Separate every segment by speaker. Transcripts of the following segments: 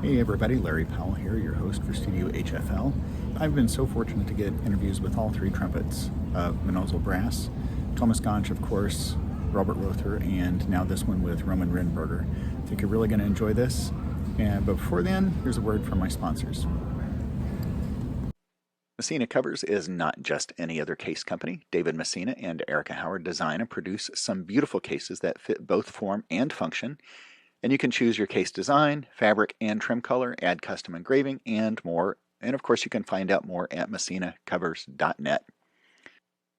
Speaker 1: Hey everybody, Larry Powell here, your host for StudioHFL. I've been so fortunate to get interviews with all three trumpets of Mnozil Brass, Thomas Gansch, of course, Robert Rother, and now this one with Roman Rindberger. I think you're really going to enjoy this. But before then, here's a word from my sponsors. Messina Covers is not just any other case company. David Messina and Erica Howard design and produce some beautiful cases that fit both form and function. And you can choose your case design, fabric, and trim color, add custom engraving, and more. And of course, you can find out more at messinacovers.net.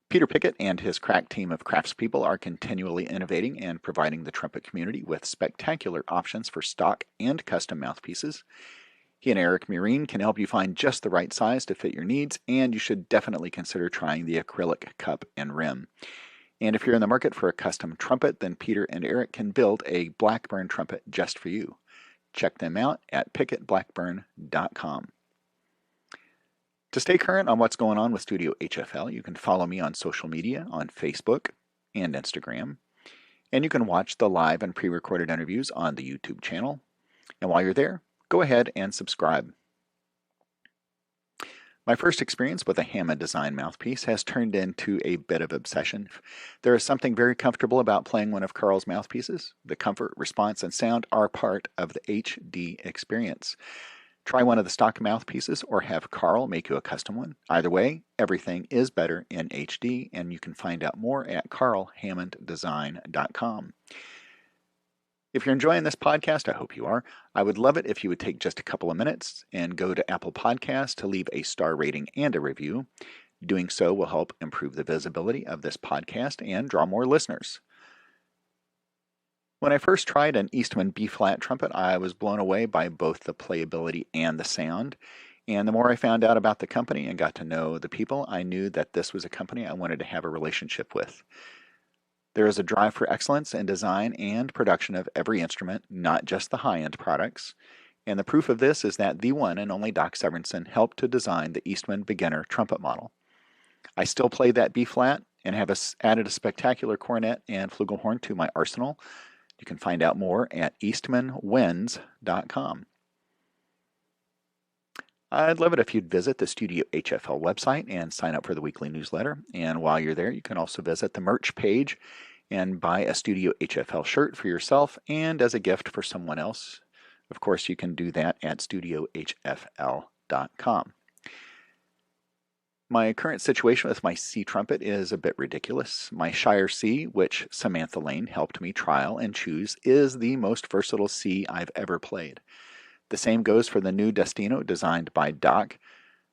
Speaker 1: Peter Pickett and his crack team of craftspeople are continually innovating and providing the trumpet community with spectacular options for stock and custom mouthpieces. He and Eric Murine can help you find just the right size to fit your needs, and you should definitely consider trying the acrylic cup and rim. And if you're in the market for a custom trumpet, then Peter and Eric can build a Blackburn trumpet just for you. Check them out at pickettblackburn.com. To stay current on what's going on with Studio HFL, you can follow me on social media on Facebook and Instagram. And you can watch the live and pre-recorded interviews on the YouTube channel. And while you're there, go ahead and subscribe. My first experience with a Hammond design mouthpiece has turned into a bit of obsession. There is something very comfortable about playing one of Carl's mouthpieces. The comfort, response, and sound are part of the HD experience. Try one of the stock mouthpieces or have Carl make you a custom one. Either way, everything is better in HD, and you can find out more at carlhammonddesign.com. If you're enjoying this podcast, I hope you are, I would love it if you would take just a couple of minutes and go to Apple Podcasts to leave a star rating and a review. Doing so will help improve the visibility of this podcast and draw more listeners. When I first tried an Eastman B-flat trumpet, I was blown away by both the playability and the sound. And the more I found out about the company and got to know the people, I knew that this was a company I wanted to have a relationship with. There is a drive for excellence in design and production of every instrument, not just the high-end products. And the proof of this is that the one and only Doc Severinsen helped to design the Eastman beginner trumpet model. I still play that B-flat and have added a spectacular cornet and flugelhorn to my arsenal. You can find out more at eastmanwins.com. I'd love it if you'd visit the Studio HFL website and sign up for the weekly newsletter. And while you're there, you can also visit the merch page and buy a Studio HFL shirt for yourself and as a gift for someone else. Of course, you can do that at StudioHFL.com. My current situation with my C trumpet is a bit ridiculous. My Shire C, which Samantha Lane helped me trial and choose, is the most versatile C I've ever played. The same goes for the new Destino designed by Doc.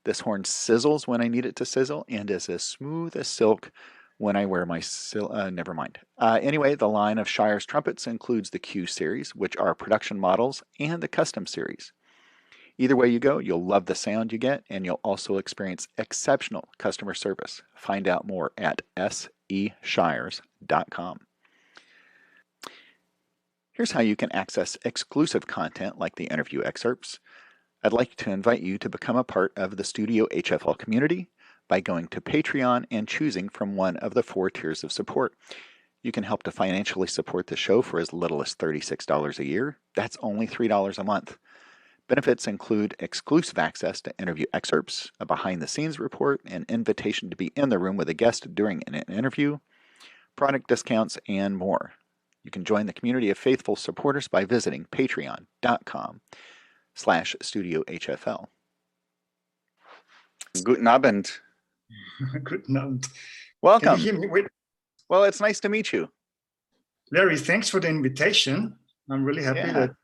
Speaker 1: This horn sizzles when I need it to sizzle and is as smooth as silk when I wear my never mind. Anyway, the line of Shire's trumpets includes the Q series, which are production models, and the custom series. Either way you go, you'll love the sound you get, and you'll also experience exceptional customer service. Find out more at seshires.com. Here's how you can access exclusive content like the interview excerpts. I'd like to invite you to become a part of the Studio HFL community by going to Patreon and choosing from one of the 4 tiers of support. You can help to financially support the show for as little as $36 a year. That's only $3 a month. Benefits include exclusive access to interview excerpts, a behind-the-scenes report, an invitation to be in the room with a guest during an interview, product discounts, and more. You can join the community of faithful supporters by visiting patreon.com/StudioHFL. Guten Abend.
Speaker 2: Guten Abend.
Speaker 1: Welcome.
Speaker 2: Can you hear me? Wait.
Speaker 1: Well, it's nice to meet you.
Speaker 2: Larry, thanks for the invitation. I'm really happy that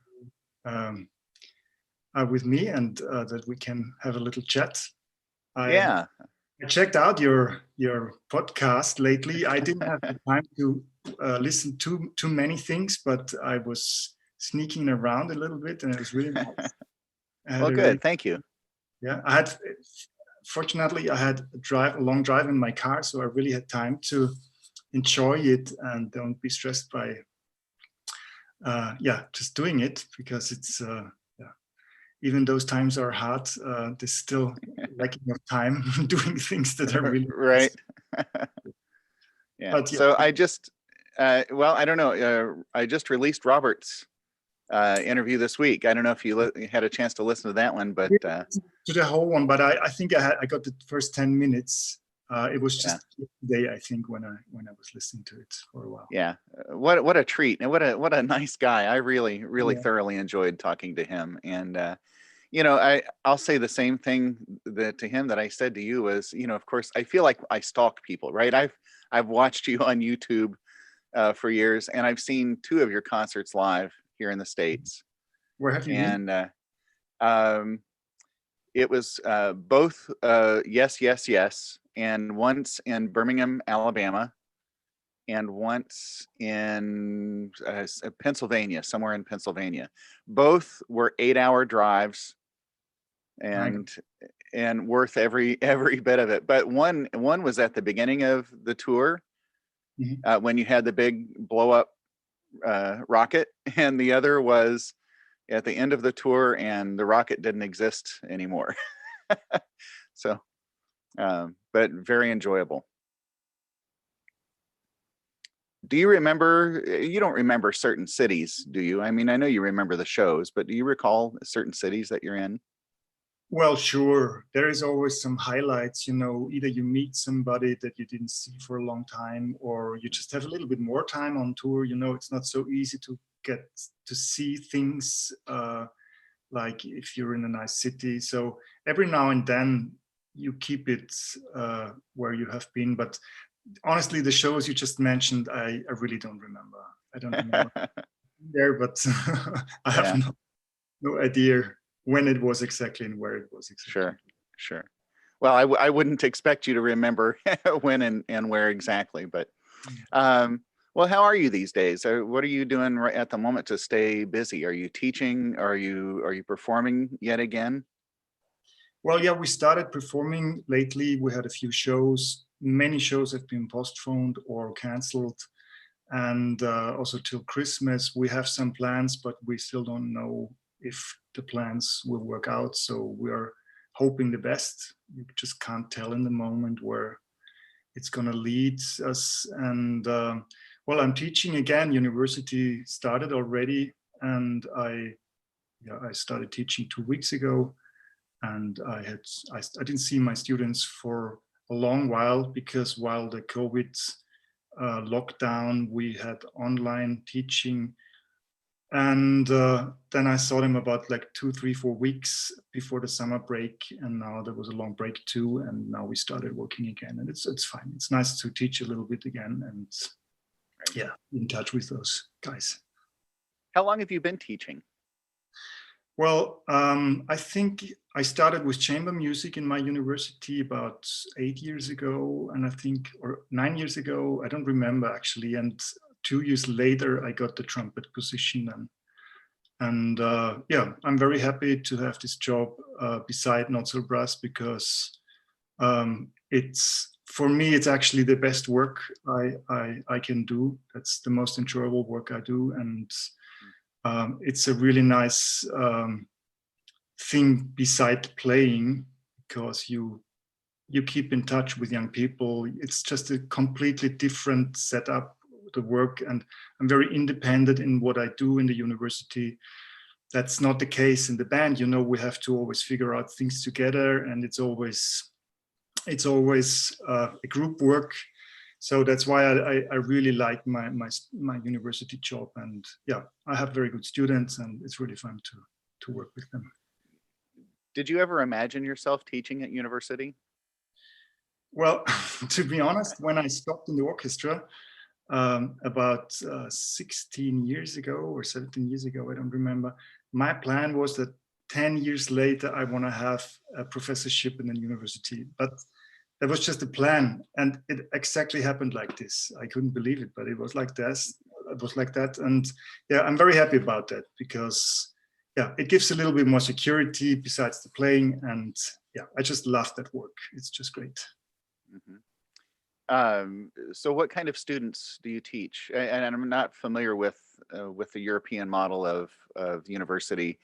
Speaker 2: are with me and that we can have a little chat. I checked out your podcast lately. I didn't have the time to listen to too many things, but I was sneaking around a little bit, and it was really nice.
Speaker 1: Well, good. Thank you.
Speaker 2: Yeah, fortunately, I had a long drive in my car, so I really had time to enjoy it and don't be stressed by just doing it, because it's even those times are hard, there's still lacking of time doing things that are really
Speaker 1: right. So I just I don't know, I just released Robert's interview this week. I don't know if you had a chance to listen to that one, but
Speaker 2: to the whole one. But I think I got the first 10 minutes. It was just yesterday, I think, when I was listening to it for a while.
Speaker 1: Yeah, what a treat, and what a nice guy. I really thoroughly enjoyed talking to him. And you know, I'll say the same thing to him that I said to you was, you know, of course, I feel like I stalk people, right? I've watched you on YouTube for years, and I've seen 2 of your concerts live here in the States.
Speaker 2: Where have you been?
Speaker 1: And it was both Yes, Yes, Yes, and once in Birmingham, Alabama, and once in Pennsylvania, somewhere in Pennsylvania. Both were 8-hour drives, and worth every bit of it. But one was at the beginning of the tour, when you had the big blow up rocket, and the other was at the end of the tour and the rocket didn't exist anymore. So, but very enjoyable. Do you remember, you don't remember certain cities, do you? I mean, I know you remember the shows, but do you recall certain cities that you're in?
Speaker 2: Well, sure. There is always some highlights, you know, either you meet somebody that you didn't see for a long time, or you just have a little bit more time on tour. You know, it's not so easy to get to see things like if you're in a nice city. So every now and then you keep it where you have been. But honestly, the shows you just mentioned, I really don't remember. I don't remember there, but I have no idea when it was exactly and where it was exactly.
Speaker 1: Sure. Well, I wouldn't expect you to remember when and where exactly, but well, how are you these days? What are you doing right at the moment to stay busy? Are you teaching? Are you performing yet again?
Speaker 2: Well, yeah, we started performing lately. We had a few shows. Many shows have been postponed or canceled. And also till Christmas, we have some plans, but we still don't know if the plans will work out. So we are hoping the best. You just can't tell in the moment where it's going to lead us. And well, I'm teaching again. University started already, and I started teaching 2 weeks ago. And I didn't see my students for a long while, because while the COVID lockdown, we had online teaching, and then I saw them about like 2, 3, 4 weeks before the summer break, and now there was a long break too, and now we started working again, and it's fine. It's nice to teach a little bit again, and yeah, in touch with those guys.
Speaker 1: How long have you been teaching?
Speaker 2: Well, I think I started with chamber music in my university about 8 years ago, and I think, or 9 years ago, I don't remember actually. And 2 years later, I got the trumpet position, and yeah, I'm very happy to have this job beside Mnozil Brass, because for me, it's actually the best work I can do. That's the most enjoyable work I do, and it's a really nice thing beside playing, because you keep in touch with young people. It's just a completely different setup, the work, and I'm very independent in what I do in the university. That's not the case in the band. You know, we have to always figure out things together, and it's always a group work. So that's why I really like my university job, and yeah, I have very good students, and it's really fun to work with them.
Speaker 1: Did you ever imagine yourself teaching at university?
Speaker 2: Well, to be honest, when I stopped in the orchestra about 16 years ago or 17 years ago, I don't remember, my plan was that 10 years later, I want to have a professorship in a university. But that was just a plan, and it exactly happened like this. I couldn't believe it, but it was like this. It was like that, and yeah, I'm very happy about that, because yeah, it gives a little bit more security besides the playing, and yeah, I just love that work. It's just great.
Speaker 1: So what kind of students do you teach? And I'm not familiar with the European model of university.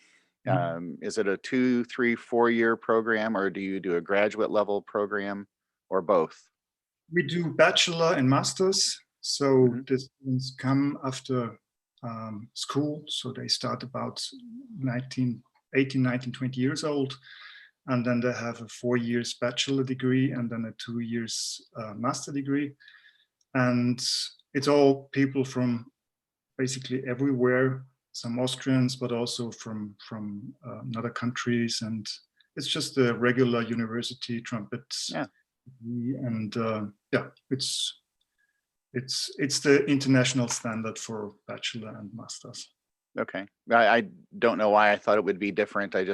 Speaker 1: Is it a 2, 3, 4-year program, or do you do a graduate level program, or both?
Speaker 2: We do bachelor and masters. So the students come after school. So they start about 18, 19, 20 years old. And then they have a 4 years bachelor degree and then a 2 years master degree. And it's all people from basically everywhere, some Austrians, but also from other countries. And it's just a regular university trumpet.
Speaker 1: Yeah.
Speaker 2: And yeah, it's the international standard for bachelor and masters.
Speaker 1: Okay. I don't know why I thought it would be different. I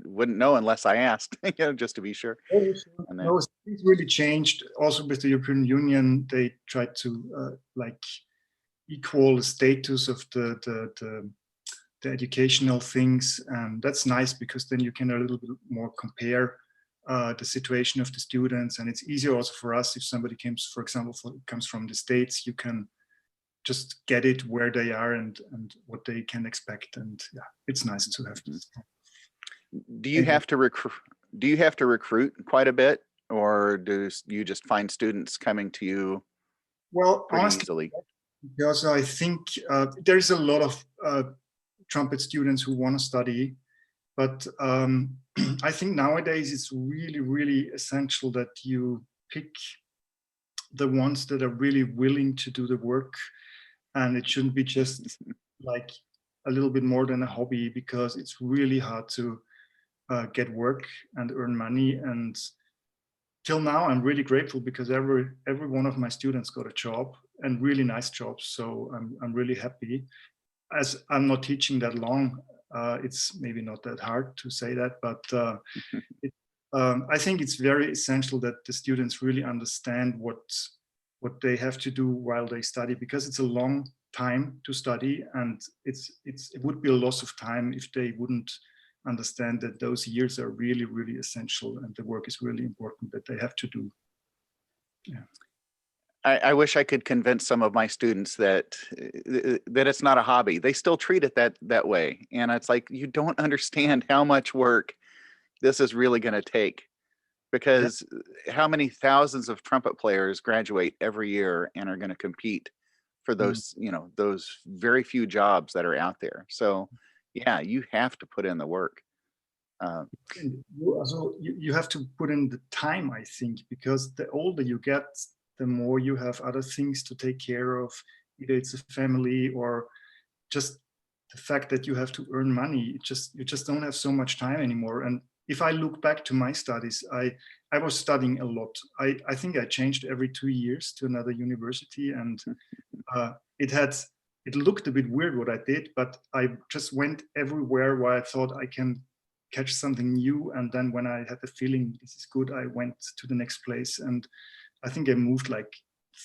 Speaker 1: wouldn't know unless I asked, just to be sure. And then,
Speaker 2: No, it's really changed. Also with the European Union, they tried to like equal the status of the educational things, and that's nice because then you can a little bit more compare the situation of the students, and it's easier also for us if somebody comes, for example, comes from the States, you can just get it where they are and what they can expect, and yeah, it's nice to have this.
Speaker 1: Do you have to recruit? Do you have to recruit quite a bit, or do you just find students coming to you?
Speaker 2: Well,
Speaker 1: pretty
Speaker 2: honestly,
Speaker 1: easily?
Speaker 2: Because I think there's a lot of trumpet students who want to study, but I think nowadays it's really, really essential that you pick the ones that are really willing to do the work, and it shouldn't be just like a little bit more than a hobby, because it's really hard to get work and earn money. And till now, I'm really grateful because every one of my students got a job, and really nice jobs. So I'm really happy. As I'm not teaching that long, it's maybe not that hard to say that, but I think it's very essential that the students really understand what they have to do while they study, because it's a long time to study, and it would be a loss of time if they wouldn't understand that those years are really, really essential, and the work is really important that they have to do. Yeah.
Speaker 1: I wish I could convince some of my students that it's not a hobby. They still treat it that way, and it's like, you don't understand how much work this is really going to take, because how many thousands of trumpet players graduate every year and are going to compete for those, those very few jobs that are out there. So yeah, you have to put in the work.
Speaker 2: So you have to put in the time, I think, because the older you get, the more you have other things to take care of. Either it's a family or just the fact that you have to earn money. You just don't have so much time anymore. And if I look back to my studies, I was studying a lot. I think I changed every 2 years to another university, and it looked a bit weird what I did, but I just went everywhere where I thought I can catch something new. And then when I had the feeling this is good, I went to the next place. And I think I moved like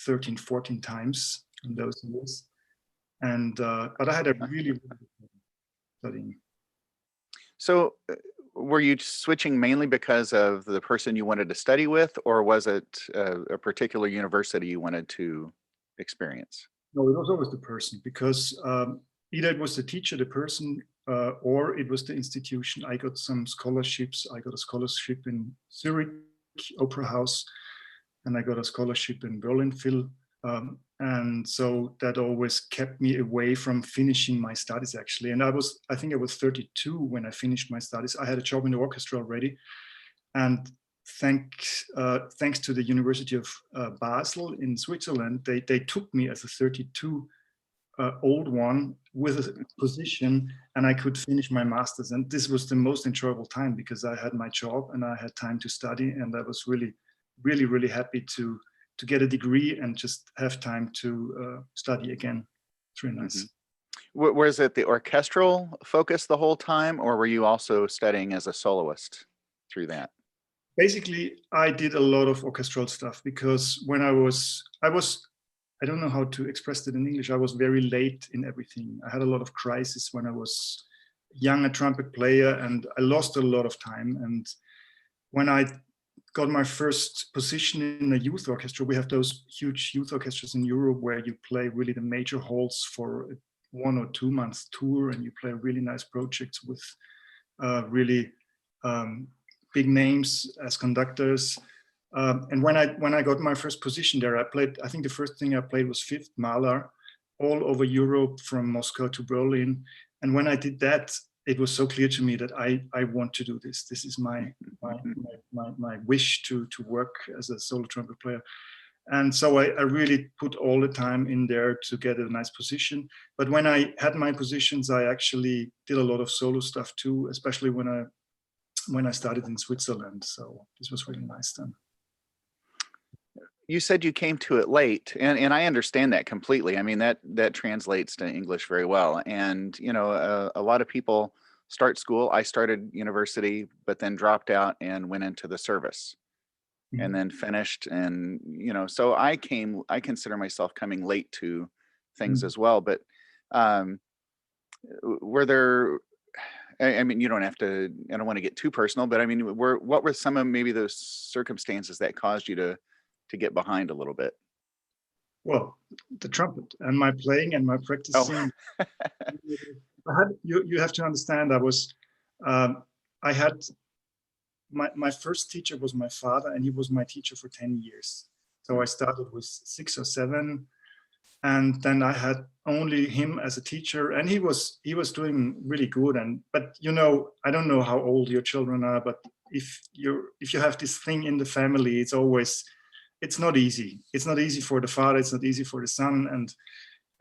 Speaker 2: 13, 14 times in those years. And but I had a really, really good studying.
Speaker 1: So were you switching mainly because of the person you wanted to study with, or was it a particular university you wanted to experience?
Speaker 2: No, it was always the person, because either it was the teacher, the person, or it was the institution. I got some scholarships. I got a scholarship in Zurich Opera House, and I got a scholarship in Berlin Phil. And so that always kept me away from finishing my studies, actually. And I think I was 32 when I finished my studies. I had a job in the orchestra already. And thanks to the University of Basel in Switzerland, they took me as a 32 old one with a position, and I could finish my master's. And this was the most enjoyable time, because I had my job and I had time to study, and I was really, really, really happy to get a degree and just have time to study again. It's really nice.
Speaker 1: Mm-hmm. Was it the orchestral focus the whole time, or were you also studying as a soloist through that?
Speaker 2: Basically, I did a lot of orchestral stuff, because when I don't know how to express it in English. I was very late in everything. I had a lot of crises when I was young, a trumpet player, and I lost a lot of time. And when I got my first position in a youth orchestra, we have those huge youth orchestras in Europe where you play really the major halls for a 1 or 2 months tour, and you play really nice projects with really big names as conductors. And when I got my first position there, I think the first thing I played was Fifth Mahler, all over Europe, from Moscow to Berlin. And when I did that, it was so clear to me that I want to do this. This is my wish to work as a solo trumpet player. And so I really put all the time in there to get a nice position. But when I had my positions, I actually did a lot of solo stuff too, especially when I started in Switzerland. So this was really nice then.
Speaker 1: You said you came to it late, and I understand that completely. I mean, that translates to English very well. And, you know, a lot of people start school. I started university, but then dropped out and went into the service and then finished. And, you know, so I consider myself coming late to things as well. But were there, I mean, you don't have to, I don't want to get too personal, but I mean, what were some of maybe those circumstances that caused you to get behind a little bit?
Speaker 2: Well, the trumpet and my playing and my practicing. Oh. You have to understand, I had my first teacher was my father, and he was my teacher for 10 years. So I started with 6 or 7, and then I had only him as a teacher, and he was doing really good. But you know, I don't know how old your children are, but if you have this thing in the family, it's not easy. It's not easy for the father. It's not easy for the son.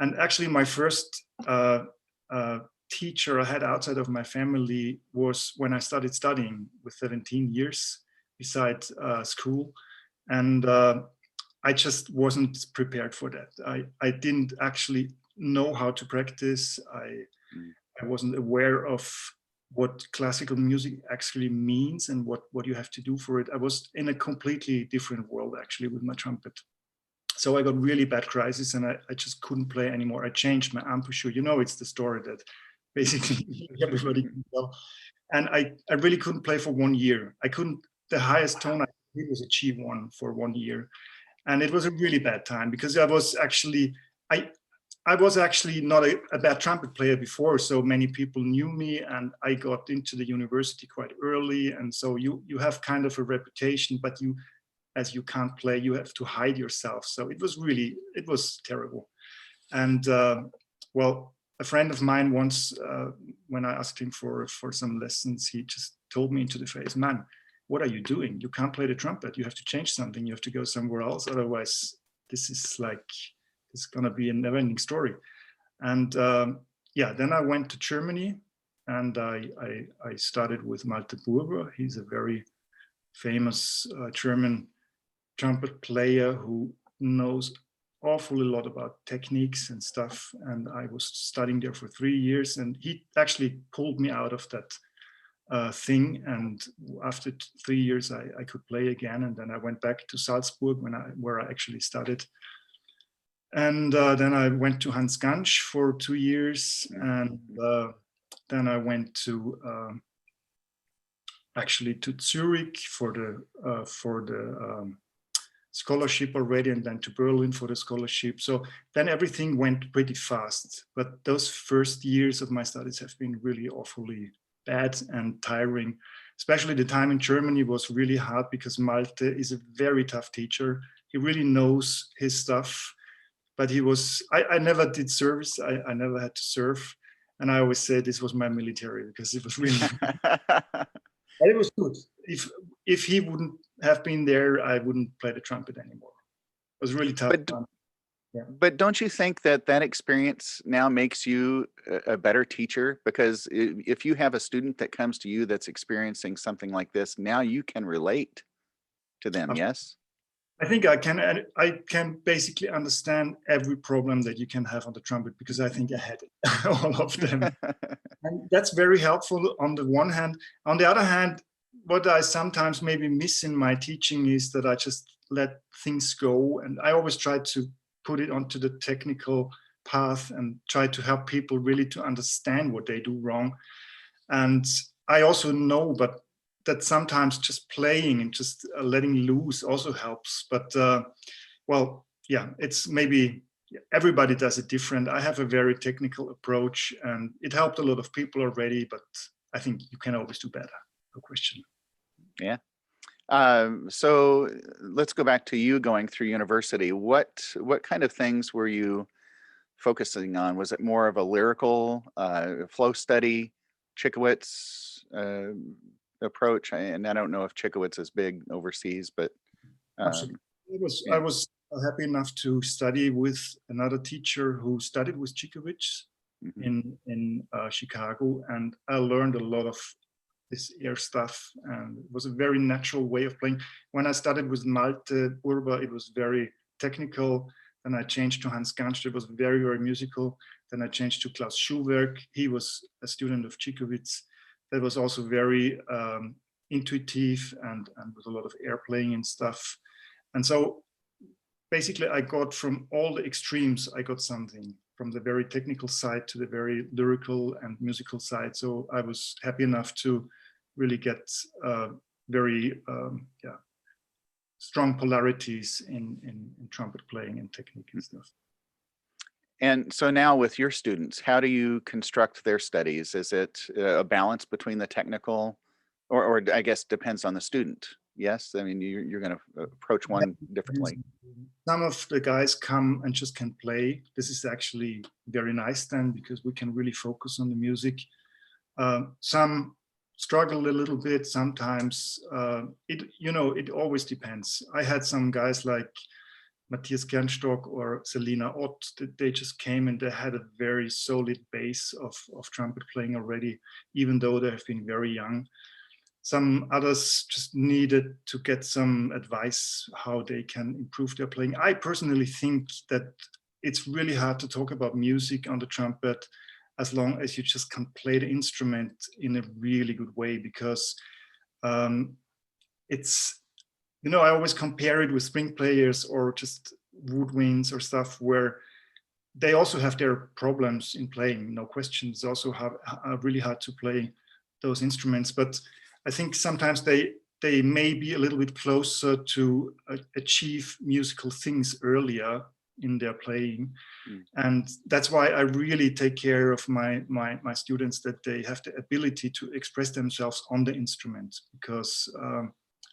Speaker 2: And actually, my first teacher I had outside of my family was when I started studying with 17 years beside school. And I just wasn't prepared for that. I didn't actually know how to practice. I wasn't aware of what classical music actually means and what you have to do for it. I was in a completely different world actually with my trumpet. So I got really bad crisis, and I just couldn't play anymore. I changed my embouchure. You know, it's the story that basically everybody can tell. And I really couldn't play for 1 year. I couldn't, the highest tone I did was a G1 for 1 year. And it was a really bad time because I was actually not a bad trumpet player before, so many people knew me, and I got into the university quite early. And so you have kind of a reputation, but as you can't play, you have to hide yourself. So it was terrible. And well, a friend of mine once, when I asked him for some lessons, he just told me into the face, "Man, what are you doing? You can't play the trumpet. You have to change something. You have to go somewhere else. Otherwise, this is like, it's going to be a never-ending story." And yeah, then I went to Germany, and I started with Malte Burger. He's a very famous German trumpet player who knows awfully lot about techniques and stuff. And I was studying there for 3 years, and he actually pulled me out of that thing. And after 3 years, I could play again. And then I went back to Salzburg where I actually studied. And then I went to Hans Gansch for 2 years, and then I went to actually to Zurich for the scholarship already, and then to Berlin for the scholarship. So then everything went pretty fast. But those first years of my studies have been really awfully bad and tiring. Especially the time in Germany was really hard because Malte is a very tough teacher. He really knows his stuff. But I never did service. I never had to serve. And I always say this was my military because it was really, but it was good. If he wouldn't have been there, I wouldn't play the trumpet anymore. It was really tough.
Speaker 1: But don't you think that experience now makes you a better teacher? Because if you have a student that comes to you that's experiencing something like this, now you can relate to them, yes?
Speaker 2: I think I can basically understand every problem that you can have on the trumpet because I think I had it, all of them. And that's very helpful on the one hand. On the other hand, what I sometimes maybe miss in my teaching is that I just let things go. And I always try to put it onto the technical path and try to help people really to understand what they do wrong. And I also know, but that sometimes just playing and just letting loose also helps. But well, yeah, it's maybe everybody does it different. I have a very technical approach, and it helped a lot of people already, but I think you can always do better. No question.
Speaker 1: Yeah. So let's go back to you going through university. What kind of things were you focusing on? Was it more of a lyrical flow study, Chickowitz approach? And I don't know if Chickowitz is big overseas, but
Speaker 2: Absolutely. I was happy enough to study with another teacher who studied with Chickowitz in Chicago, and I learned a lot of this air stuff, and it was a very natural way of playing. When I started with Malte Urba, it was very technical. Then I changed to Hans Ganst, it was very, very musical. Then I changed to Klaus Schuwerk. He was a student of Chickowitz. That was also very intuitive and with a lot of air playing and stuff. And so basically I got from all the extremes, I got something from the very technical side to the very lyrical and musical side. So I was happy enough to really get very strong polarities in trumpet playing and technique and stuff.
Speaker 1: And so now with your students, how do you construct their studies? Is it a balance between the technical, or I guess depends on the student? Yes, I mean, you're going to approach one differently.
Speaker 2: Some of the guys come and just can play. This is actually very nice then, because we can really focus on the music. Some struggle a little bit sometimes. It always depends. I had some guys like Matthias Kernstock or Selina Ott, they just came and they had a very solid base of trumpet playing already, even though they have been very young. Some others just needed to get some advice how they can improve their playing. I personally think that it's really hard to talk about music on the trumpet as long as you just can play the instrument in a really good way, because it's, I always compare it with string players or just woodwinds or stuff where they also have their problems in playing, no question. It's also really hard to play those instruments, but I think sometimes they may be a little bit closer to achieve musical things earlier in their playing. And that's why I really take care of my students, that they have the ability to express themselves on the instrument, because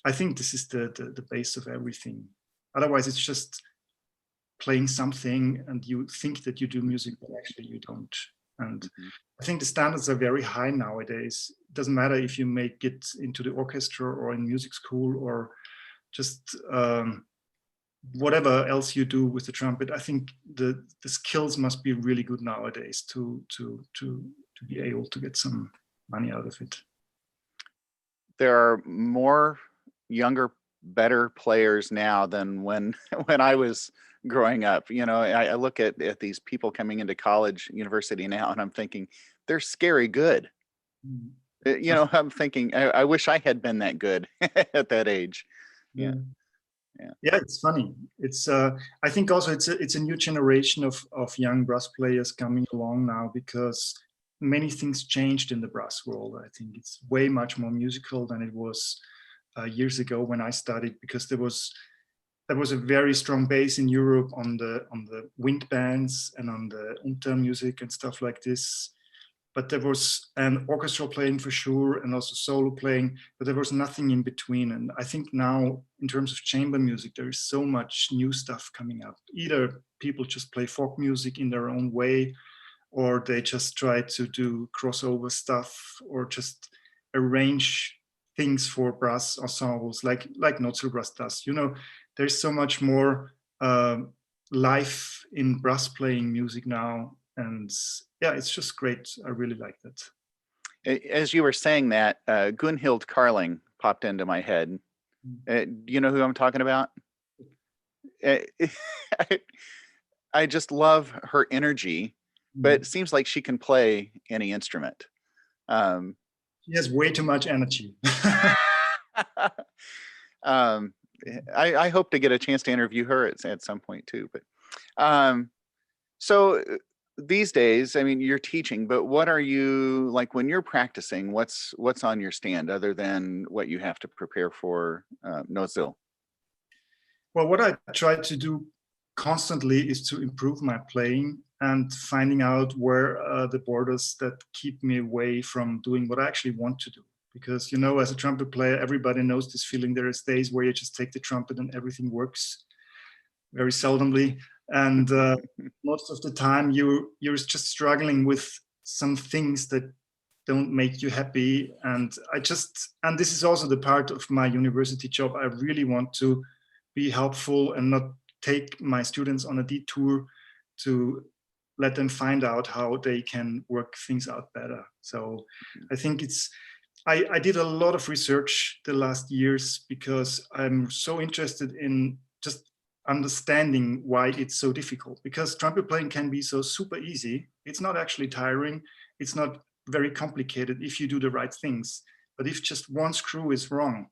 Speaker 2: I think this is the base of everything. Otherwise, it's just playing something and you think that you do music, but actually you don't. And I think the standards are very high nowadays. It doesn't matter if you make it into the orchestra or in music school or just whatever else you do with the trumpet. I think the skills must be really good nowadays to be able to get some money out of it.
Speaker 1: There are more younger, better players now than when I was growing up. I look at these people coming into college, university now, and I'm thinking they're scary good. I'm thinking I wish I had been that good at that age. Yeah,
Speaker 2: it's funny. It's I think also it's a new generation of young brass players coming along now, because many things changed in the brass world. I think it's way much more musical than it was years ago when I studied, because there was a very strong base in Europe on the wind bands and on the Unter music and stuff like this. But there was an orchestral playing for sure, and also solo playing, but there was nothing in between. And I think now, in terms of chamber music, there is so much new stuff coming up. Either people just play folk music in their own way, or they just try to do crossover stuff, or just arrange things for brass ensembles like Mnozil Brass does. There's so much more life in brass playing music now, and it's just great. I really like that.
Speaker 1: As you were saying that, Gunhild Carling popped into my head. Do you know who I'm talking about? I just love her energy, but it seems like she can play any instrument.
Speaker 2: She has way too much energy.
Speaker 1: I hope to get a chance to interview her at some point too. But so these days, I mean, you're teaching, but what are you like when you're practicing? What's on your stand other than what you have to prepare for Mnozil?
Speaker 2: Well, what I try to do constantly is to improve my playing and finding out where the borders that keep me away from doing what I actually want to do. Because, as a trumpet player, everybody knows this feeling. There is days where you just take the trumpet and everything works very seldomly. and most of the time you're just struggling with some things that don't make you happy. And this is also the part of my university job. I really want to be helpful and not take my students on a detour to let them find out how they can work things out better. So I think I did a lot of research the last years because I'm so interested in just understanding why it's so difficult, because trumpet playing can be so super easy. It's not actually tiring. It's not very complicated if you do the right things. But if just one screw is wrong,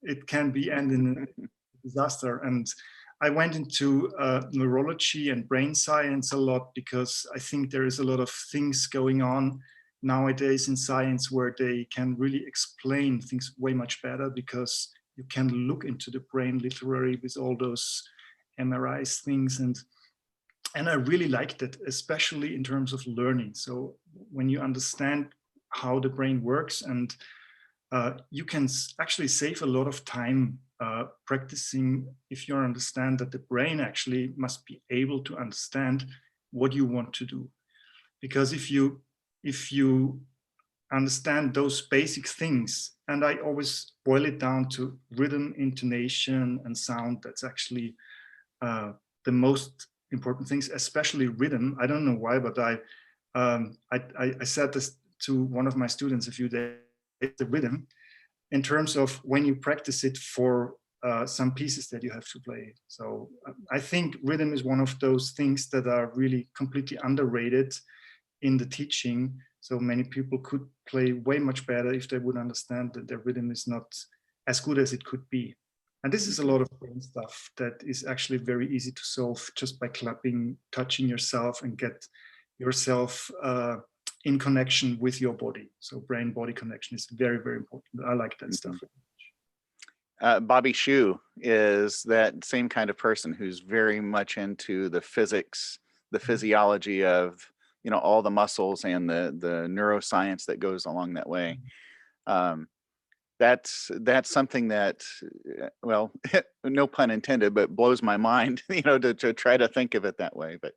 Speaker 2: it can be end in a disaster. And I went into neurology and brain science a lot because I think there is a lot of things going on nowadays in science where they can really explain things way much better, because you can look into the brain literally with all those MRIs things. And I really liked it, especially in terms of learning. So when you understand how the brain works, and you can actually save a lot of time practicing if you understand that the brain actually must be able to understand what you want to do. Because if you understand those basic things, and I always boil it down to rhythm, intonation, and sound, that's actually the most important things, especially rhythm. I don't know why, but I said this to one of my students a few days, the rhythm, in terms of when you practice it for some pieces that you have to play. So I think rhythm is one of those things that are really completely underrated in the teaching. So many people could play way much better if they would understand that their rhythm is not as good as it could be. And this is a lot of brain stuff that is actually very easy to solve just by clapping, touching yourself, and get yourself in connection with your body. So brain-body connection is very, very important. I like that stuff.
Speaker 1: Bobby Shu is that same kind of person who's very much into the physics, the physiology of, all the muscles and the neuroscience that goes along that way. That's something that, well, no pun intended, but blows my mind, to try to think of it that way. But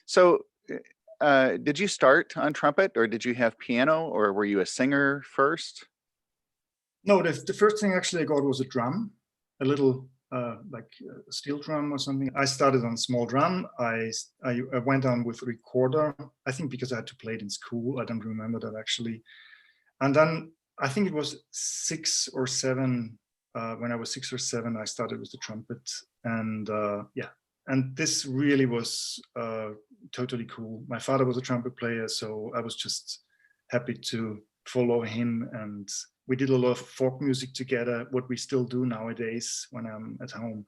Speaker 1: so did you start on trumpet, or did you have piano, or were you a singer first?
Speaker 2: No, the first thing actually I got was a drum, a little like a steel drum or something. I started on small drum. I went on with recorder, I think because I had to play it in school. I don't remember that actually. And then I think it was 6 or 7, when I was 6 or 7, I started with the trumpet. And and this really was totally cool. My father was a trumpet player, so I was just happy to follow him. And we did a lot of folk music together, what we still do nowadays when I'm at home.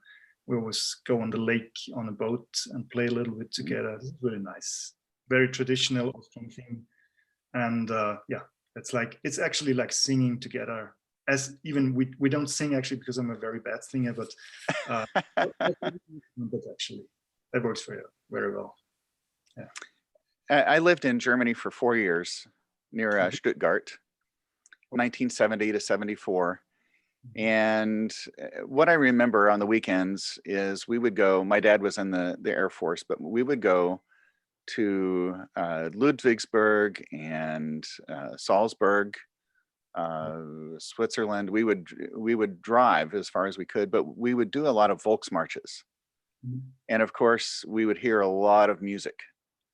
Speaker 2: We always go on the lake on a boat and play a little bit together. It's really nice. Very traditional Austrian thing. And it's actually like singing together. As even we don't sing actually because I'm a very bad singer, but actually that works very, very well. Yeah.
Speaker 1: I lived in Germany for 4 years near Stuttgart, 1970 to 74. And what I remember on the weekends is we would go, my dad was in the Air Force, but we would go to Ludwigsburg and Salzburg, Switzerland. We would drive as far as we could, but we would do a lot of Volksmarches. And of course, we would hear a lot of music.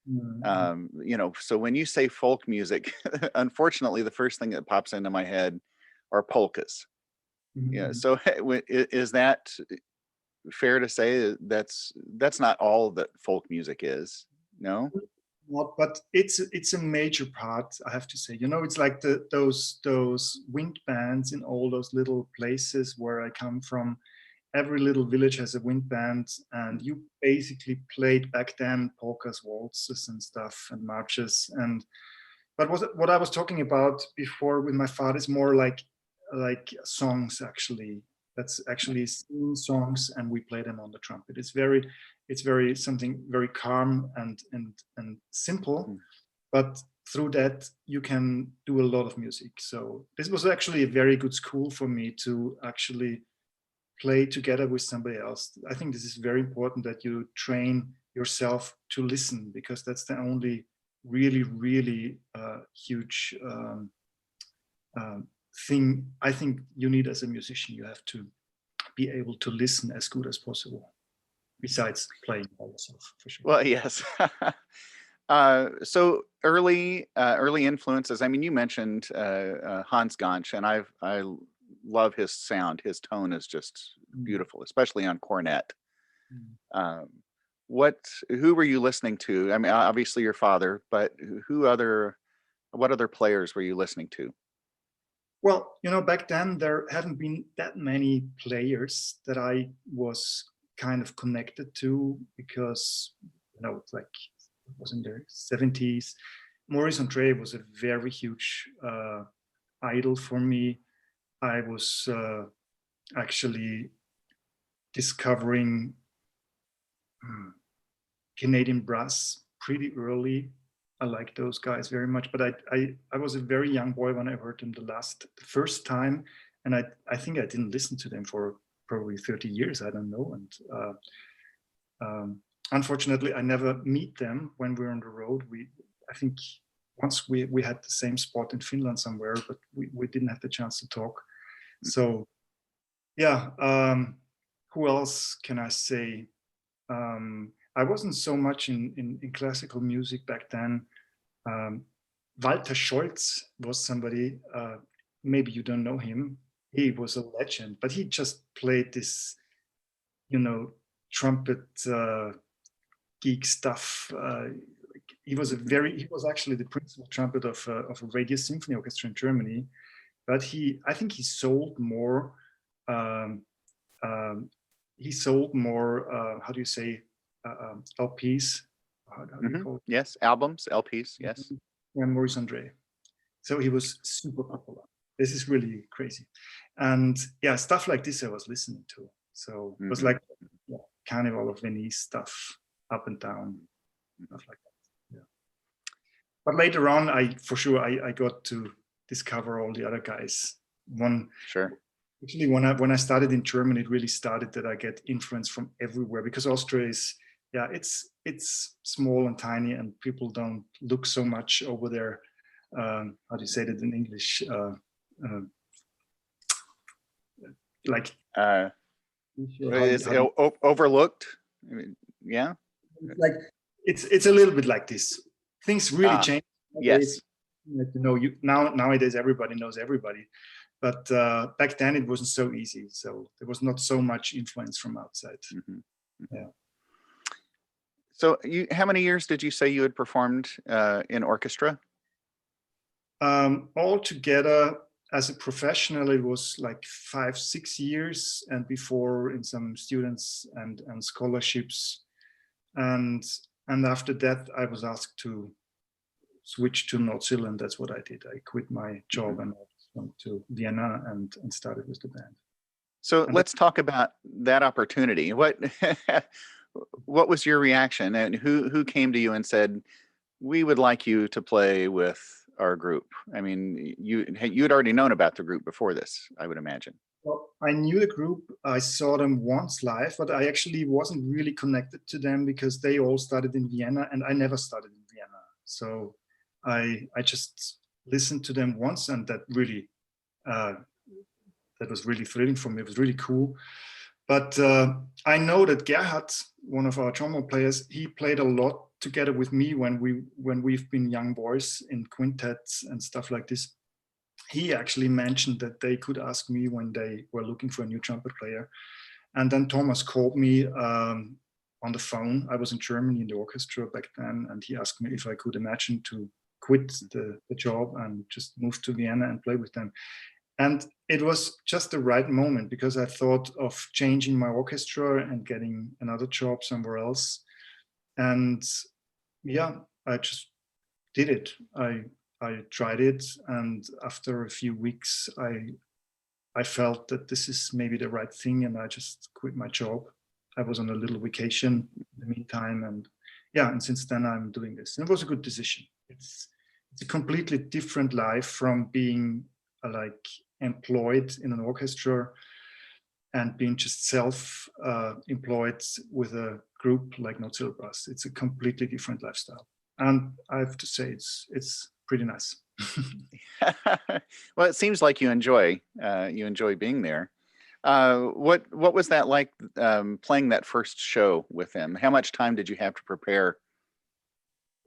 Speaker 1: So when you say folk music, unfortunately, the first thing that pops into my head are polkas. Yeah. So is that fair to say that's not all that folk music is? No.
Speaker 2: But it's a major part, I have to say. It's like those wind bands in all those little places where I come from. Every little village has a wind band, and you basically played back then polkas, waltzes, and stuff, and marches. But what I was talking about before with my father is more like songs actually. That's actually singing songs, and we play them on the trumpet. It's very something very calm and simple, but through that you can do a lot of music. So this was actually a very good school for me to actually play together with somebody else. I think this is very important, that you train yourself to listen, because that's the only really, really huge thing I think you need as a musician. You have to be able to listen as good as possible, besides playing by yourself, for sure.
Speaker 1: Well, yes. So early influences. I mean, you mentioned Hans Gansch, and I love his sound. His tone is just beautiful, especially on cornet. Who were you listening to? I mean, obviously your father, but what other players were you listening to?
Speaker 2: Well, back then there hadn't been that many players that I was kind of connected to, because, like, it was in the 70s. Maurice Andre was a very huge idol for me. I was actually discovering Canadian brass pretty early. I like those guys very much, but I was a very young boy when I heard them the first time, and I think I didn't listen to them for probably 30 years. I don't know, and unfortunately, I never meet them when we're on the road. I think once we had the same spot in Finland somewhere, but we didn't have the chance to talk. So, yeah. Who else can I say? I wasn't so much in classical music back then. Walter Scholz was somebody, maybe you don't know him. He was a legend, but he just played this, trumpet geek stuff. He was actually the principal trumpet of a radio symphony orchestra in Germany, but I think he sold more. How do you say, LPs? How do you call it?
Speaker 1: Yes, albums, LPs. Yes.
Speaker 2: And Maurice Andre. So he was super popular. This is really crazy, and yeah, stuff like this I was listening to. So it was like Carnival of Venice stuff, up and down, stuff like that. Yeah. But later on, I got to discover all the other guys. Actually, when I started in Germany, it really started that I get influence from everywhere, because Austria is, it's small and tiny, and people don't look so much over there. How do you say that in English?
Speaker 1: It's overlooked. I mean, yeah.
Speaker 2: Like it's a little bit like this. Things really change.
Speaker 1: Yes.
Speaker 2: Nowadays everybody knows everybody. But back then it wasn't so easy. So there was not so much influence from outside. Yeah.
Speaker 1: So how many years did you say you had performed in orchestra?
Speaker 2: Altogether, as a professional, it was like 5-6 years, and before in some students and scholarships. And after that, I was asked to switch to Mnozil, and that's what I did. I quit my job and went to Vienna and started with the band.
Speaker 1: So let's talk about that opportunity. What was your reaction, and who came to you and said, "We would like you to play with our group"? I mean, you had already known about the group before this, I would imagine.
Speaker 2: Well, I knew the group. I saw them once live, but I actually wasn't really connected to them because they all started in Vienna and I never started in Vienna. So I just listened to them once, and that really that was really thrilling for me. It was really cool. But I know that Gerhard, one of our trombone players, he played a lot together with me when we've been young boys in quintets and stuff like this. He actually mentioned that they could ask me when they were looking for a new trumpet player. And then Thomas called me on the phone. I was in Germany in the orchestra back then, and he asked me if I could imagine to quit the job and just move to Vienna and play with them. And it was just the right moment, because I thought of changing my orchestra and getting another job somewhere else. And yeah, I just did it. I tried it, and after a few weeks, I felt that this is maybe the right thing, and I just quit my job. I was on a little vacation in the meantime, and since then I'm doing this. And it was a good decision. It's a completely different life from being like employed in an orchestra. and being just self-employed with a group like Mnozil Brass. It's a completely different lifestyle, and I have to say it's pretty nice.
Speaker 1: Well, it seems like you enjoy being there. What was that like, playing that first show with them? How much time did you have to prepare?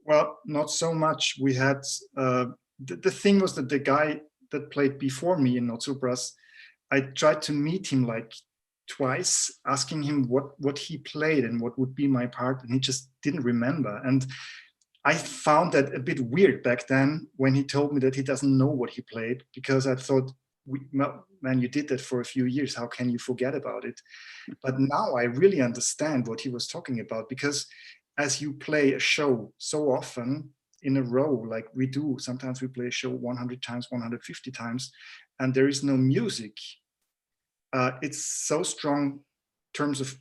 Speaker 2: Well, not so much. We had the thing was that the guy that played before me in Mnozil Brass, I tried to meet him like twice, asking him what he played and what would be my part, and he just didn't remember. And I found that a bit weird back then when he told me that he doesn't know what he played, because I thought, man, you did that for a few years. How can you forget about it? But now I really understand what he was talking about, because as you play a show so often in a row, like we do, sometimes we play a show 100 times, 150 times, and there is no music. It's so strong in terms of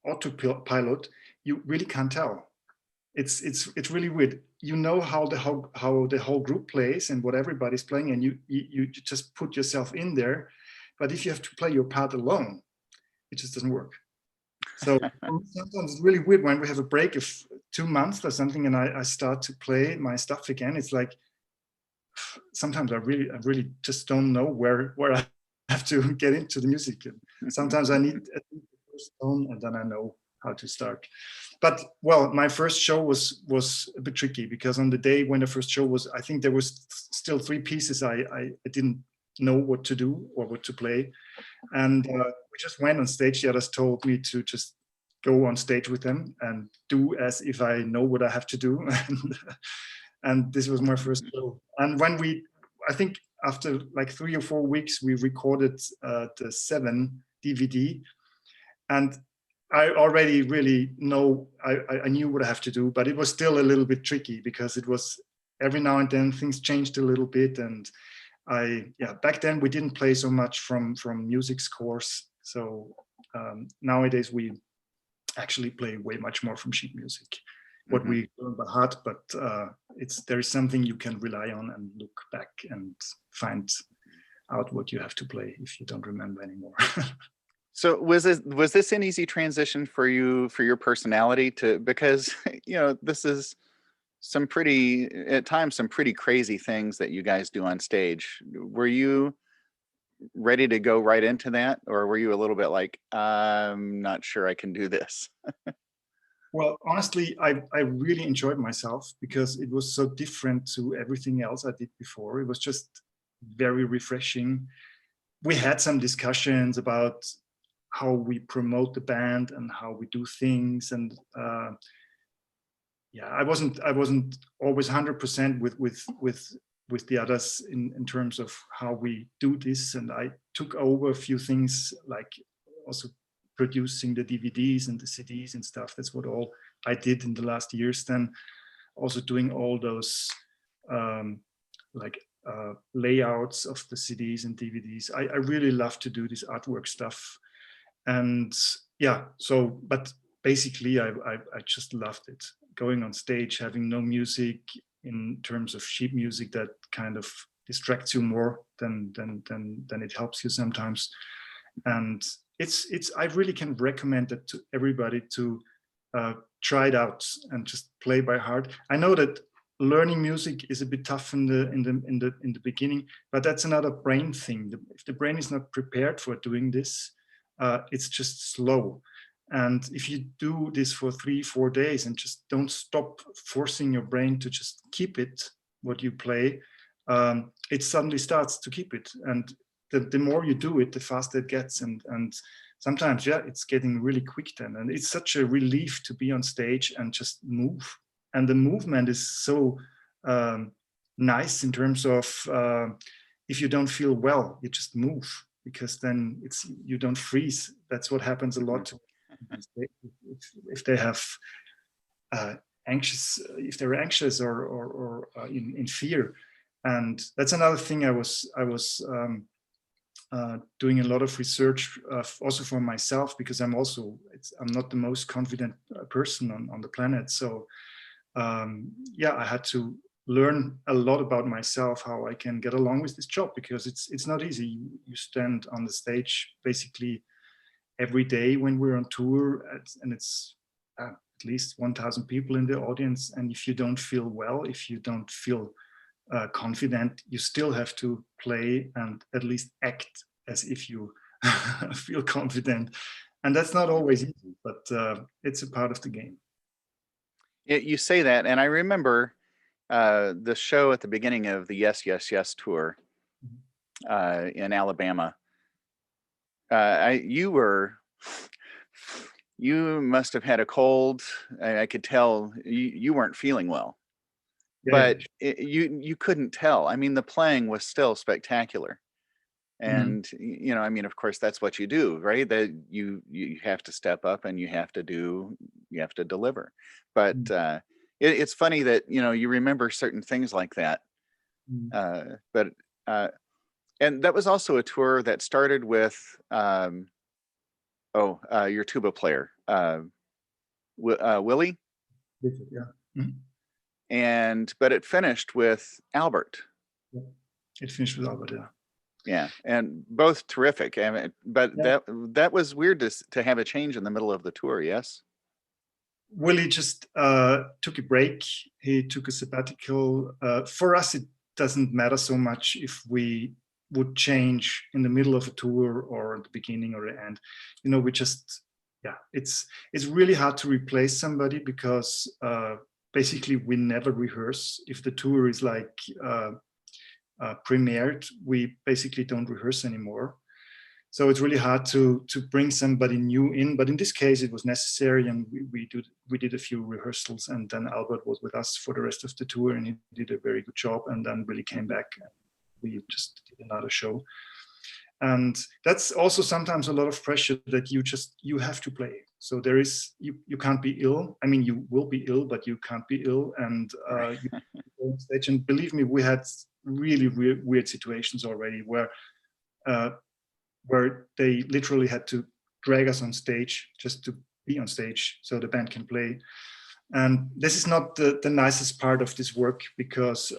Speaker 2: autopilot, you really can't tell. It's really weird. You know how the whole group plays and what everybody's playing, and you just put yourself in there. But if you have to play your part alone, it just doesn't work. So sometimes it's really weird when we have a break of 2 months or something, and I start to play my stuff again. It's like sometimes I really just don't know where I have to get into the music. And sometimes I need the first tone, and then I know how to start. But well, my first show was a bit tricky, because on the day when the first show was, I think there was still 3 pieces I didn't know what to do or what to play, and we just went on stage. The others told me to just go on stage with them and do as if I know what I have to do. And this was my first show. And when I think after like 3 or 4 weeks, we recorded the 7 DVD, and I already really know, I knew what I have to do, but it was still a little bit tricky, because it was every now and then things changed a little bit. And back then we didn't play so much from music scores. So nowadays we actually play way much more from sheet music, what we learn by heart, but there is something you can rely on and look back and find out what you have to play if you don't remember anymore.
Speaker 1: So was this an easy transition for you, for your personality, because this is at times some pretty crazy things that you guys do on stage. Were you ready to go right into that, or were you a little bit like, I'm not sure I can do this?
Speaker 2: Well, honestly, I really enjoyed myself, because it was so different to everything else I did before. It was just very refreshing. We had some discussions about how we promote the band and how we do things, and I wasn't always 100% with the others in terms of how we do this, and I took over a few things, like also producing the DVDs and the CDs and stuff. That's what all I did in the last years. Then also doing all those layouts of the CDs and DVDs. I really love to do this artwork stuff. And but basically I just loved it. Going on stage, having no music in terms of sheet music, that kind of distracts you more than it helps you sometimes. And I really can recommend that to everybody to try it out and just play by heart. I know that learning music is a bit tough in the beginning, but that's another brain thing. If the brain is not prepared for doing this, it's just slow. And if you do this for 3-4 days and just don't stop forcing your brain to just keep it, what you play, it suddenly starts to keep it. And the more you do it, the faster it gets. And sometimes, it's getting really quick then. And it's such a relief to be on stage and just move. And the movement is so nice in terms of if you don't feel well, you just move, because then you don't freeze. That's what happens a lot if they have anxious, if they're anxious or in fear. And that's another thing I was doing a lot of research also for myself, because I'm not the most confident person on the planet. So I had to learn a lot about myself, how I can get along with this job, because it's not easy. You stand on the stage basically every day when we're on tour, and it's at least 1,000 people in the audience. And if you don't feel well, if you don't feel confident, you still have to play and at least act as if you feel confident. And that's not always easy, but it's a part of the game.
Speaker 1: You say that, and I remember the show at the beginning of the Yes, Yes, Yes tour in Alabama. You must have had a cold. I could tell you weren't feeling well, but you couldn't tell. I mean, the playing was still spectacular. And, you know, I mean, of course, that's what you do, right? That you have to step up and you have to deliver. But it's funny that, you know, you remember certain things like that. And that was also a tour that started with, your tuba player, Willie. But it finished with Albert.
Speaker 2: It finished with Albert, yeah.
Speaker 1: Yeah, and both terrific. I mean, but that was weird to have a change in the middle of the tour. Yes.
Speaker 2: Willie just took a break. He took a sabbatical. For us, it doesn't matter so much if we would change in the middle of a tour or at the beginning or the end. You know, we just, it's really hard to replace somebody because basically we never rehearse. If the tour is like premiered, we basically don't rehearse anymore. So it's really hard to bring somebody new in. But in this case, it was necessary, and we did a few rehearsals, and then Albert was with us for the rest of the tour, and he did a very good job, and then really came back. We just did another show. And that's also sometimes a lot of pressure that you have to play. So there is, you can't be ill. I mean, you will be ill, but you can't be ill. And you go on stage. And believe me, we had really weird situations already where they literally had to drag us on stage just to be on stage so the band can play. And this is not the nicest part of this work because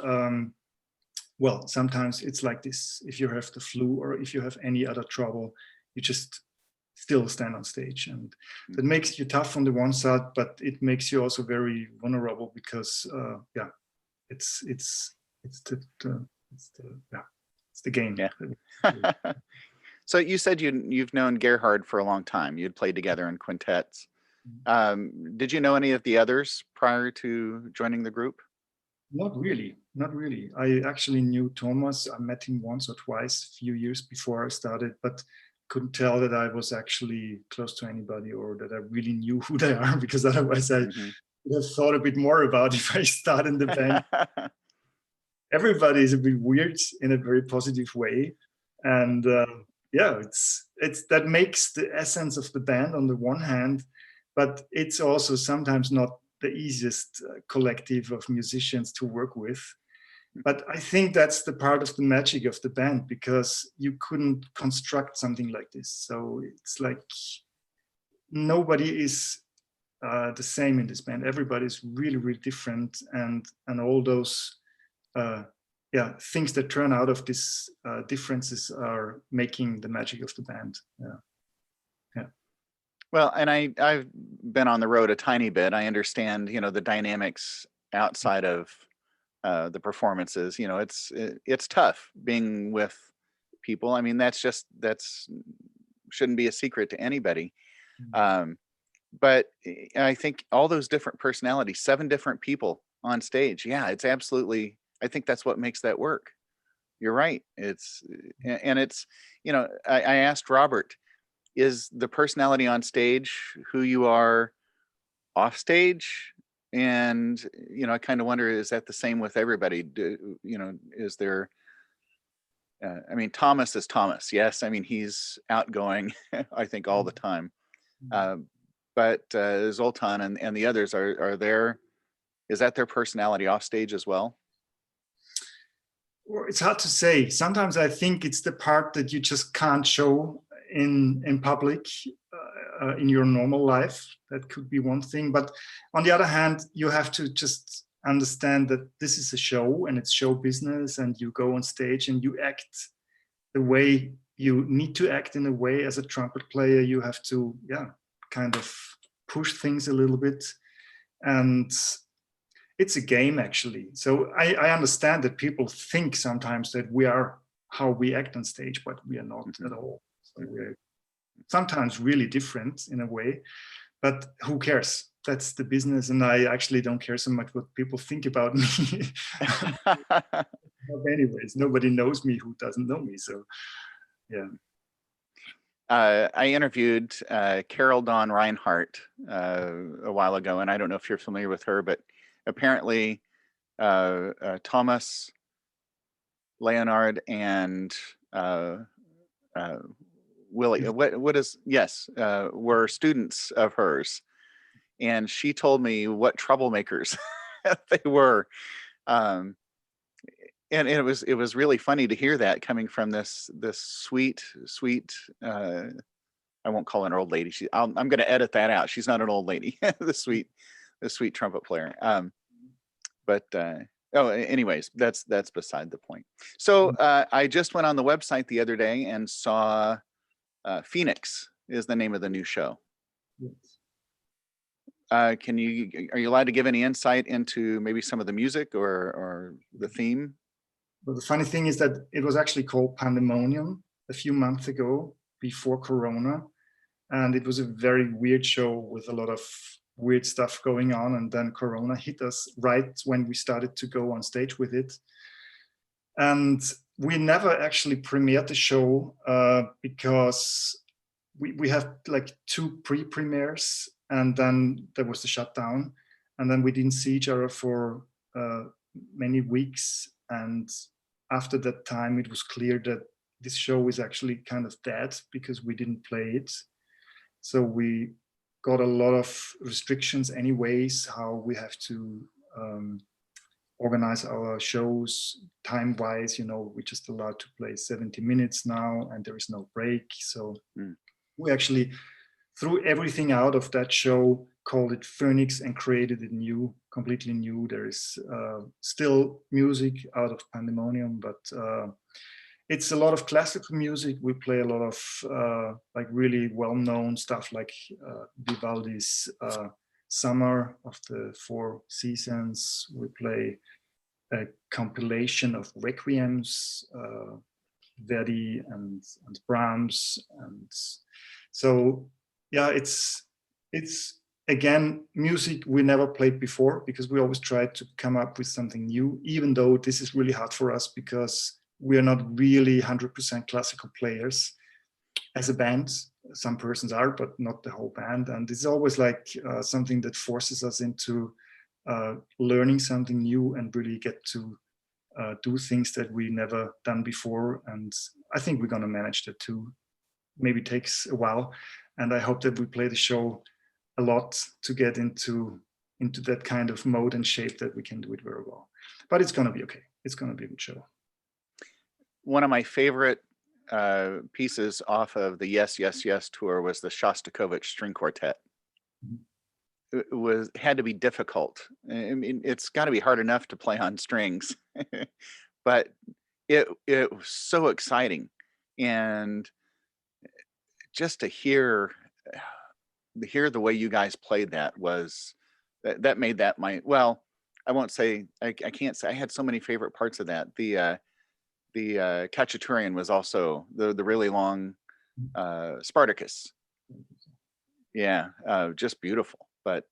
Speaker 2: well, sometimes it's like this. If you have the flu or if you have any other trouble, you just still stand on stage. And that makes you tough on the one side, but it makes you also very vulnerable because, it's the game.
Speaker 1: Yeah. So you said you've known Gerhard for a long time. You'd played together in quintets. Did you know any of the others prior to joining the group?
Speaker 2: Not really. I actually knew Thomas. I met him once or twice a few years before I started, but couldn't tell that I was actually close to anybody or that I really knew who they are, because otherwise I would have thought a bit more about if I start in the band. Everybody is a bit weird in a very positive way. And it's that makes the essence of the band on the one hand, but it's also sometimes not the easiest collective of musicians to work with. But I think that's the part of the magic of the band, because you couldn't construct something like this. So it's like nobody is the same in this band. Everybody's really, really different, and all those things that turn out of these differences are making the magic of the band.
Speaker 1: Well, and I've been on the road a tiny bit. I understand, you know, the dynamics outside of the performances. You know, it's tough being with people. I mean, that's shouldn't be a secret to anybody. But I think all those different personalities, 7 different people on stage. Yeah, it's absolutely. I think that's what makes that work. You're right. It's, you know, I asked Robert, is the personality on stage who you are off stage? And, you know, I kind of wonder, is that the same with everybody? You know, is there, I mean, Thomas is Thomas. Yes. I mean, he's outgoing, I think, all the time. But Zoltan and the others are there. Is that their personality off stage as well?
Speaker 2: Well, it's hard to say. Sometimes I think it's the part that you just can't show in public in your normal life. That could be one thing. But on the other hand, you have to just understand that this is a show and it's show business, and you go on stage and you act the way you need to act in a way as a trumpet player. You have to, kind of push things a little bit. And it's a game, actually. So I understand that people think sometimes that we are how we act on stage, but we are not at all. So we're sometimes really different in a way, but who cares? That's the business, and I actually don't care so much what people think about me. But anyways, nobody knows me who doesn't know me, so yeah.
Speaker 1: I interviewed Carol Dawn Reinhardt a while ago, and I don't know if you're familiar with her, but apparently Thomas, Leonard, and Willie, were students of hers, and she told me what troublemakers they were. And it was really funny to hear that coming from this sweet I won't call her an old lady. I'm going to edit that out. She's not an old lady. the sweet trumpet player. Anyways, that's beside the point. So I just went on the website the other day and saw Phoenix is the name of the new show.
Speaker 2: Yes.
Speaker 1: Are you allowed to give any insight into maybe some of the music or the theme?
Speaker 2: But the funny thing is that it was actually called Pandemonium a few months ago, before Corona. And it was a very weird show with a lot of weird stuff going on. And then Corona hit us right when we started to go on stage with it. And we never actually premiered the show because we have like 2 pre-premieres, and then there was the shutdown. And then we didn't see each other for many weeks. And after that time, it was clear that this show is actually kind of dead because we didn't play it. So we got a lot of restrictions anyways, how we have to organize our shows time-wise. We're just allowed to play 70 minutes now, and there is no break. So we actually threw everything out of that show, called it Phoenix, and created it new, completely new. There is still music out of Pandemonium, but it's a lot of classical music. We play a lot of like really well-known stuff like Vivaldi's Summer of the Four Seasons. We play a compilation of requiems, Verdi and Brahms, and so it's again music we never played before, because we always try to come up with something new, even though this is really hard for us because we are not really 100% classical players as a band. Some persons are, but not the whole band, and it's always like something that forces us into learning something new and really get to do things that we never done before. And I think we're going to manage that too. Maybe takes a while, and I hope that we play the show a lot to get into that kind of mode and shape that we can do it very well. But it's going to be okay. It's going to be a good show.
Speaker 1: One of my favorite pieces off of the Yes, Yes, Yes tour was the Shostakovich String Quartet. It had to be difficult. I mean, it's got to be hard enough to play on strings, but it was so exciting, and just to hear the way you guys played that was that made that well, I won't say I can't say I had so many favorite parts of that. The Khachaturian was also the really long Spartacus. Yeah, just beautiful. But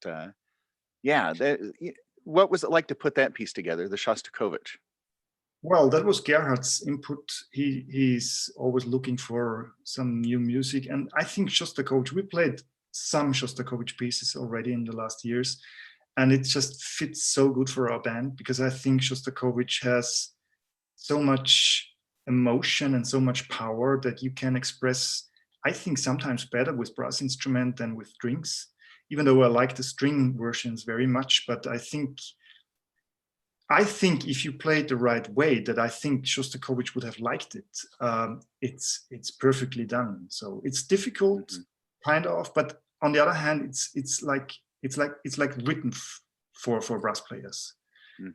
Speaker 1: what was it like to put that piece together, the Shostakovich?
Speaker 2: Well, that was Gerhard's input. He's always looking for some new music, and I think Shostakovich, we played some Shostakovich pieces already in the last years, and it just fits so good for our band, because I think Shostakovich has so much emotion and so much power that you can express, I think, sometimes better with brass instrument than with strings, even though I like the string versions very much. But I think if you play it the right way, that I think Shostakovich would have liked it. It's perfectly done. So it's difficult, kind of, but on the other hand, it's like written for brass players,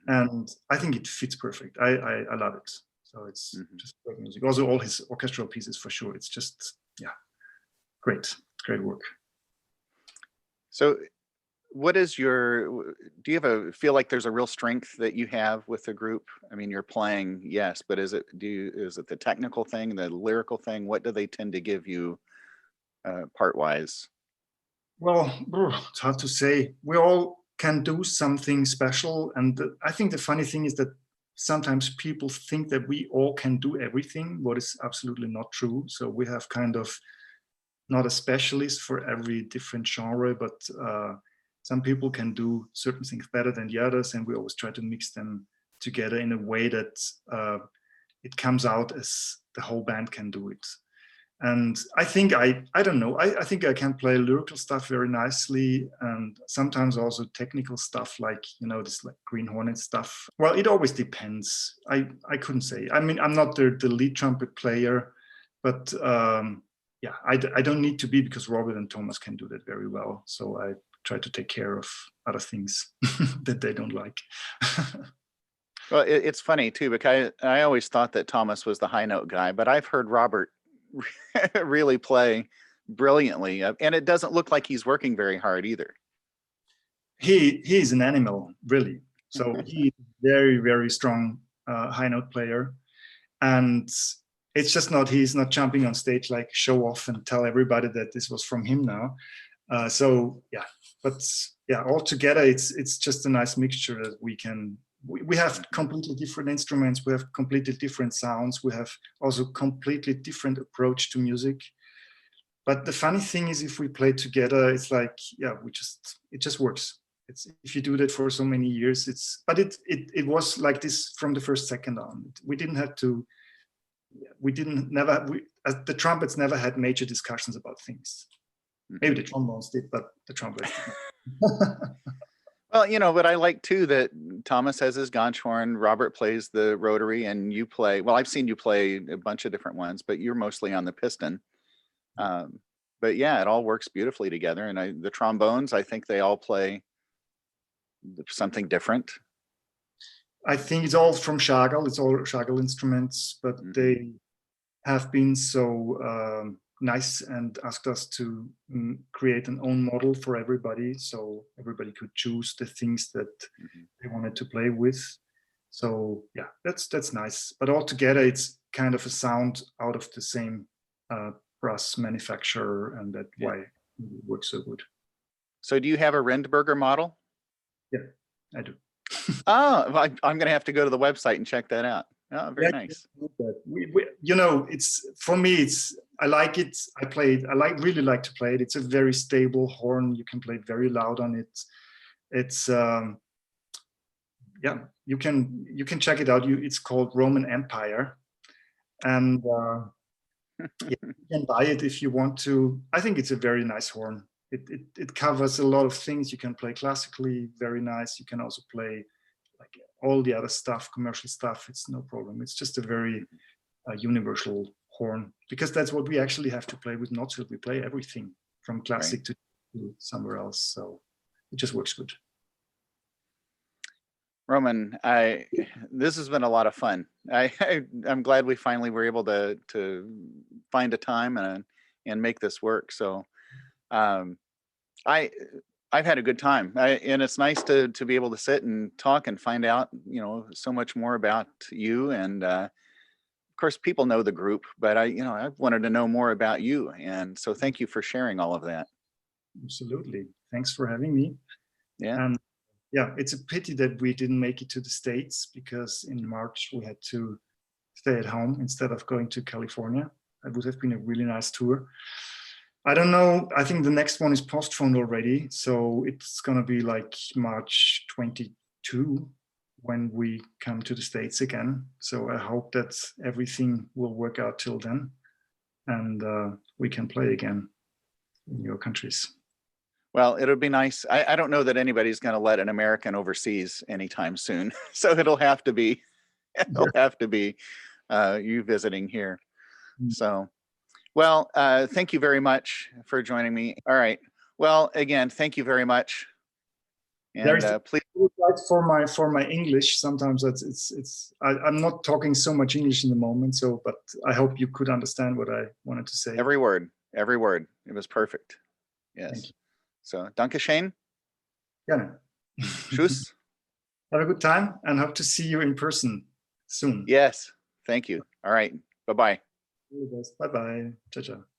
Speaker 2: and I think it fits perfect. I love it. So it's just great music. Also, all his orchestral pieces for sure. It's just, yeah, great work.
Speaker 1: So what is do you feel like there's a real strength that you have with the group? I mean, you're playing, yes, but is it the technical thing, the lyrical thing? What do they tend to give you part-wise?
Speaker 2: Well, it's hard to say. We all can do something special. And I think the funny thing is that sometimes people think that we all can do everything, what is absolutely not true. So we have kind of not a specialist for every different genre, but some people can do certain things better than the others. And we always try to mix them together in a way that it comes out as the whole band can do it. And I think I don't know, I think I can play lyrical stuff very nicely, and sometimes also technical stuff, like, you know, this like Green Hornet stuff. Well, it always depends. I couldn't say. I mean, I'm not the lead trumpet player, but yeah, I don't need to be, because Robert and Thomas can do that very well. So I try to take care of other things that they don't like.
Speaker 1: Well, it's funny too, because I always thought that Thomas was the high note guy, but I've heard Robert really play brilliantly, and it doesn't look like he's working very hard either.
Speaker 2: He's an animal, really. So he's very, very strong high note player, and it's just not, he's not jumping on stage like show off and tell everybody that this was from him now. So yeah, but yeah, altogether it's just a nice mixture that we have completely different instruments, we have completely different sounds, we have also completely different approach to music. But the funny thing is, if we play together, it's like, yeah, it just works. It's, if you do that for so many years, but it was like this from the first second on. We didn't have to, the trumpets never had major discussions about things. Maybe the trombones did, but the trumpets didn't.
Speaker 1: Well, you know, but I like too that Thomas has his Ganch horn, Robert plays the rotary, and you play, well, I've seen you play a bunch of different ones, but you're mostly on the piston. But yeah, it all works beautifully together. And the trombones, I think they all play something different.
Speaker 2: I think it's all from Chagall, it's all Chagall instruments, but they have been so nice and asked us to create an own model for everybody, so everybody could choose the things that they wanted to play with. So yeah, that's nice. But altogether, it's kind of a sound out of the same brass manufacturer, and that's why it works so good. So
Speaker 1: do you have a Rindberger model?
Speaker 2: Yeah, I do.
Speaker 1: Oh, I'm going to have to go to the website and check that out. Oh, very nice.
Speaker 2: You know, it's, for me, it's, I like it. I play it. Really like to play it. It's a very stable horn. You can play very loud on it. It's yeah, you can check it out. It's called Roman Empire, and yeah, you can buy it if you want to. I think it's a very nice horn. It covers a lot of things. You can play classically, very nice. You can also play like all the other stuff, commercial stuff. It's no problem. It's just a very universal horn, because that's what we actually have to play with Mnozil. We play everything from classic to somewhere else, so it just works good.
Speaker 1: Roman, this has been a lot of fun. I'm glad we finally were able to find a time and make this work. So I've had a good time, and it's nice to be able to sit and talk and find out, you know, so much more about you. And of course, people know the group, but I've wanted to know more about you, and so thank you for sharing all of that.
Speaker 2: Absolutely, thanks for having me.
Speaker 1: Yeah.
Speaker 2: And yeah, it's a pity that we didn't make it to the States, because in March we had to stay at home instead of going to California. That would have been a really nice tour. I don't know, I think the next one is postponed already, so it's gonna be like March 22 when we come to the States again. So I hope that everything will work out till then, and we can play again in your countries.
Speaker 1: Well, it'll be nice. I don't know that anybody's going to let an American overseas anytime soon, so it'll have to be you visiting here. So, well, thank you very much for joining me. All right. Well, again, thank you very much. And please.
Speaker 2: For my English, sometimes I'm not talking so much English in the moment. So, but I hope you could understand what I wanted to say.
Speaker 1: Every word. It was perfect. Yes. So, danke schön.
Speaker 2: Gerne.
Speaker 1: Tschüss.
Speaker 2: Have a good time and hope to see you in person soon.
Speaker 1: Yes. Thank you. All right. Bye-bye.
Speaker 2: Bye-bye. Ciao, ciao.